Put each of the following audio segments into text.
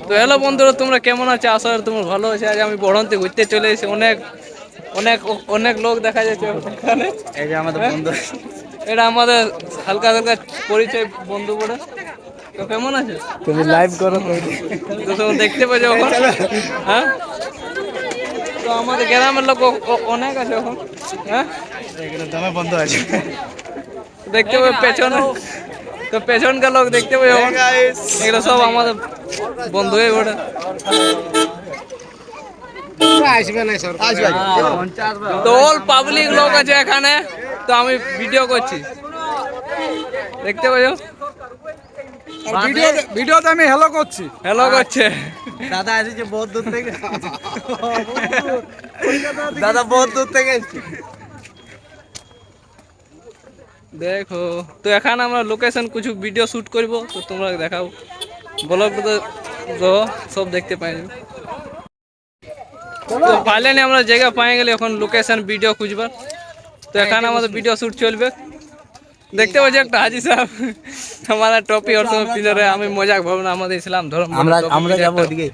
তো হ্যালো বন্ধুরা, তোমরা কেমন আছো? আশা করি তোমরা ভালো আছো। আজ আমি বড়ন্তে ঘুরতে চলে এসেছি। অনেক অনেক অনেক লোক দেখা যাচ্ছে এখানে। এই যে আমাদের হ্যাঁ? বন্ধু। এটা আমাদের হালকা হালকা পরিচয় বন্ধু বলে। তো কেমন আছে? তুমি লাইভ করো তো। তো তোমরা দেখতে পাচ্ছ এখন। হ্যাঁ, তো আমাদের গ্রামের লোক অনেক আছে এখন। হ্যাঁ, এখানে দমে বন্ধু আছে। দেখতে পাবে পেছনে। তো পেছনকার লোক দেখতে পাবে এখন। এগুলো সব আমাদের বন্ধু হয়ে ওঠে। আসবে না সর, আসবে। তো অল পাবলিক লোক আছে এখানে। তো আমি ভিডিও করছি, দেখতে পাচ্ছ। ভিডিওতে আমি হ্যালো করছি। হ্যালো করছে। দাদা এসেছে বহুত দূর থেকে। দাদা বহুত দূর থেকে এসেছে। দেখো, তো এখানে আমরা লোকেশন কিছু ভিডিও শুট করব, তো তোমরা দেখাও। ব্লগটা তো সব দেখতে পাই। তো ফাইনালি আমরা জায়গা পাই গেলে এখন লোকেশন ভিডিও খুঁজবার। তো এখানে আমাদের ভিডিও শুট চলবে। দেখতে পাচ্ছি একটা হাজি সাহেব আমাদের টপি ওর সঙ্গে পিছনে। আমি মজাক ভাবনা আমাদের ইসলাম ধর্ম বলে টপি আমরা পিনে যাবো ওদিকে।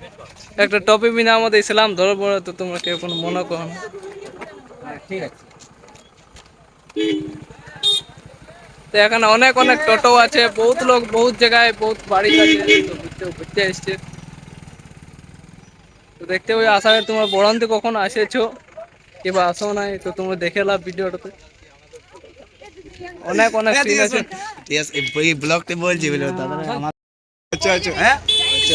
একটা টপি পিনে আমাদের ইসলাম ধর্ম বলে। তো তোমরা কেউ কোনো মনে করো না। ঠিক আছে। তো এখানে অনেক অনেক টোটো আছে, বহুত লোক বহুত জায়গায় বহুত বাড়ি আছে। তো ঘুরতে এসছে। তো দেখতে পাই, আশা করি তোমরা বড়ন্তি কখনো আসেছো কিংবা আসো নাই, তো তোমরা দেখে লাভ ভিডিওটাতে। অনেক অনেক সিন আছে। यस এই ব্লগতে বলছি বলে দাদা আমার। আচ্ছা আচ্ছা হ্যাঁ।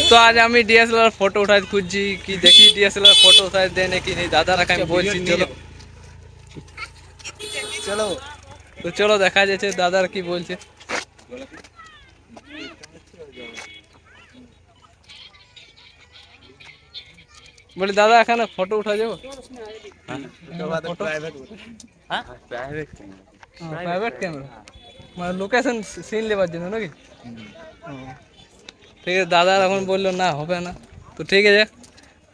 তো আজ আমি ডিএসএলআর ফটো উঠাতে খুঁজছি, কি দেখি ডিএসএলআর ফটো উঠাতে দেয় নাকি নেই। দাদারাকে আমি বলছি চলো। চলো। তো চলো দেখা যাচ্ছে দাদার কি বলছে। বলি দাদা এখানে ফটো উঠা যাবো? ফটো হ্যাঁ প্রাইভেট। প্রাইভেট ক্যামেরা মানে লোকেশন সিন নেবার জন্য নাকি? ও, ঠিক আছে। দাদা এখন বললো না হবে না। তো ঠিক আছে,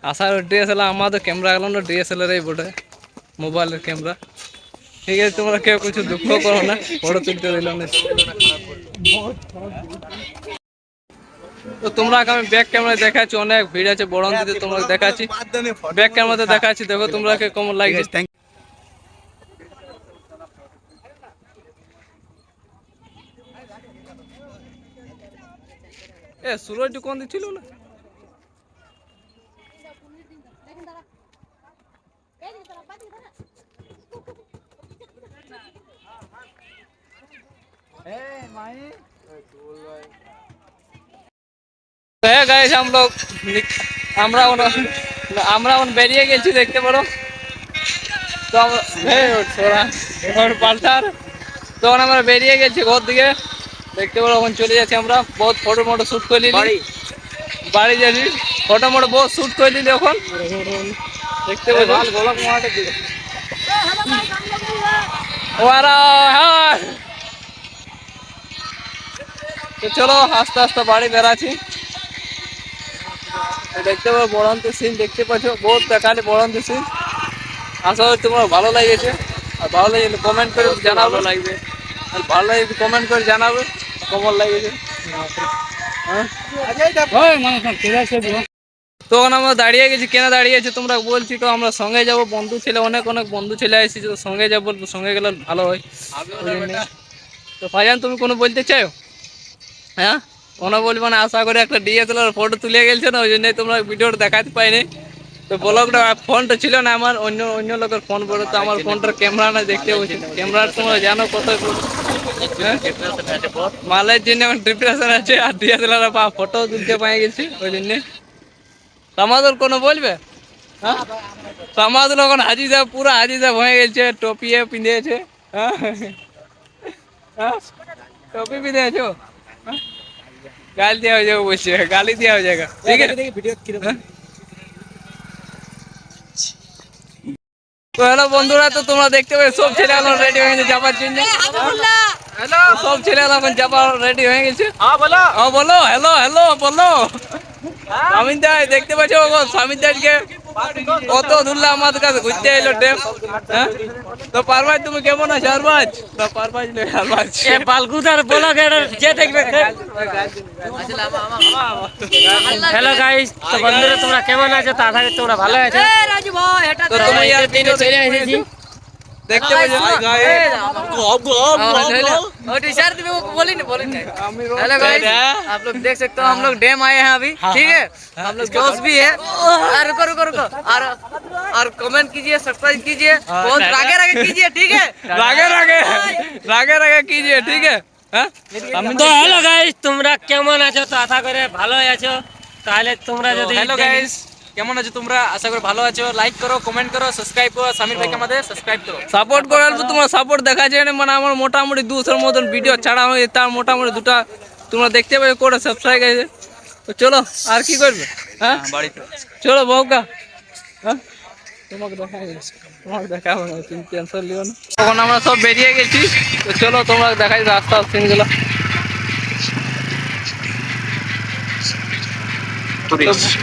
আসার ডিএসএলআর আমাদের ক্যামেরা গেল না, ডিএসএলআর এই বোটে মোবাইলের ক্যামেরা। ঠিক আছে, তোমরা কেউ কিছু দুঃখ করো না, ফটো তুলতে দিল না। তো তোমরা আমি ব্যাক ক্যামেরায় দেখাচ্ছি, অনেক ভিড় আছে বড়ন্তিতে। তোমরা দেখাচ্ছি ব্যাক ক্যামেরাতে দেখাচ্ছি। দেখো তোমরা কে কেমন লাগছে। এ সুরজ কোন দিক ছিল না? হ্যাঁ গাইস, আমরা বেরিয়ে গেছি, দেখতে পারো। তো পাল্টার তখন আমরা বেরিয়ে গেছি ঘর দিকে, দেখতে পারো। এখন চলে যাচ্ছি আমরা। বহুত ফটো মোটো শ্যুট করে নিলি, বাড়ি যাচ্ছি। ফটো মোটো বহুত শ্যুট করে নিলি এখন, দেখতে পাচ্ছি। তো চলো আস্তে আস্তে বাড়ি বেড়াচ্ছি। দেখতে পাবো বড়ন্তি সিন, দেখতে পাচ্ছ বহুত দেখালে বড়ন্তি সিন। আশা করি তোমার ভালো লেগেছে। আর ভালো লাগলে কমেন্ট করে জানাবো। লাগবে আর ভালো লাগে কমেন্ট করে জানাবে কেমন লাগেছে। হ্যাঁ, তখন আমরা দাঁড়িয়ে গেছি। কেন দাঁড়িয়ে আছি তোমরা বলছি। তো আমরা সঙ্গে যাব, বন্ধু ছেলে অনেক অনেক বন্ধু ছেলে এসেছি। তো সঙ্গে যাবো, সঙ্গে গেলে ভালো হয়। তো ভাইজান তুমি কোনো বলতে চাও? হ্যাঁ, কোনো বলবো না। আশা করি একটা ডিএসএলআর ফটো তুলে গেছে না, ওই জন্যই তোমরা ভিডিওটা দেখাতে পাইনি। তো ব্লগটা ফোনটা ছিল না আমার, অন্য অন্য লোকের ফোন বলে। তো আমার ফোনটার ক্যামেরা না, দেখতে পাচ্ছি ক্যামেরা তোমরা জানো কত মালের জন্য আমার ডিপ্রেশন আছে। আর ডিএসএলআর ফটো তুলতে পাই গেছি, ওই জন্যে। আমাদের কোনো বলবে? হ্যাঁ, আমাদের এখন হাজি সাহেব পুরো হাজি সাহেব হয়ে গেছে, টপিয়ে পিঁধেছে। হ্যাঁ হ্যাঁ, টপি পিঁধেছো? গালি দেওয়া হয়ে যাবে, বসে গালি দেওয়া হয়ে যাবে। ঠিক আছে। হ্যাঁ? তো হ্যালো বন্ধুরা, তো তোমরা দেখতে পাবে সব ছেলে এখন রেডি হয়ে গেছে যাবার জন্য। হ্যালো, সব ছেলে এখন যাবার রেডি হয়ে গেছে। হ্যাঁ বলো, হ্যাঁ বলো, হ্যালো হ্যালো বলো। স্বামীন দা দেখতে পাচ্ছ স্বামীন দাকে কত ধরলে আমাদের কাছে ঘুরতে এলো ডেম, হ্যাঁ? তো পারবাজ তুমি কেমন আছো আরবাজ? তো পারবাজ নেই আরবাজ। বালগুদার ব্লগ যে দেখবে। হ্যালো গাইস, তো বন্ধুরা তোমরা কেমন আছো? তা আশা করি তোমরা ভালো আছো। তো তুমি ঈদের ইয়ার দিনে চলে এসেছি। দেখতে পেয়েছো? हेलो गाइस, आप लोग देख सकते हो हम लोग डैम आए हैं अभी, ठीक है? हम लोग दोस्त भी है। रुको रुको रुको, और कमेंट कीजिए, सब्सक्राइब कीजिए, बहुत आगे आगे कीजिए, ठीक है? রাগে রাগে রাগে রাগে कीजिए, ठीक है? হ্যাঁ? তো হ্যালো গাইস, তোমরা কেমন আছো? তো আশা করে ভালো আছো। তাহলে তোমরা যদি হ্যালো গাইস, কেমন আছো তোমরা? আশা করি ভালো আছো। লাইক করো, কমেন্ট করো, সাবস্ক্রাইব করো। সামির ভাইকে আমাদের সাবস্ক্রাইব করো। সাপোর্ট করে আসবো, তোমার সাপোর্ট দেখা যায় না, মানে আমার মোটামুটি 200 মতন ভিডিও ছাড়া হয়ে, তার মোটামুটি দুটা তোমরা দেখতে পাবে করে সাবস্ক্রাইব আছে। তো চলো আর কি করবে, হ্যাঁ বাড়িতে চলো বউকা, হ্যাঁ তোমাকে দেখাই, তোমাকে দেখাবো না, তুমি টেনশন লিও না। তখন আমরা সব বেরিয়ে গেছি, তো চলো তোমরা দেখাই রাস্তার সিনগুলো।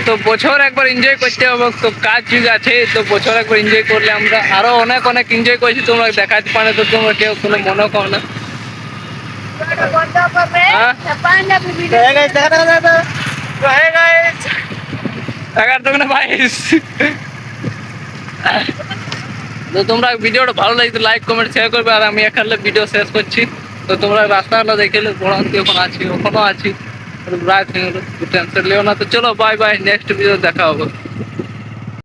তো বছর একবার এনজয় করতে হবে, তো কাজ যুগ আছে, তো বছর একবার এনজয় করলে আমরা আরো অনেক অনেক এনজয় করেছি, তোমরা দেখাতে পারে, তো তোমরা কেউ কোনো মনে করো না। হ্যাঁ? তো তোমরা ভিডিওটা ভালো লাগছে লাইক কমেন্ট শেয়ার করবে, আর আমি এখানে ভিডিও শেষ করছি। তো তোমরা রাস্তাটা দেখে পড়ান্তি ওখানে আছি, ওখানেও আছি, রাত হয়ে গেলো, টেনশন লিও না। তো চলো বাই বাই, নেক্সট ভিডিও দেখা হবে।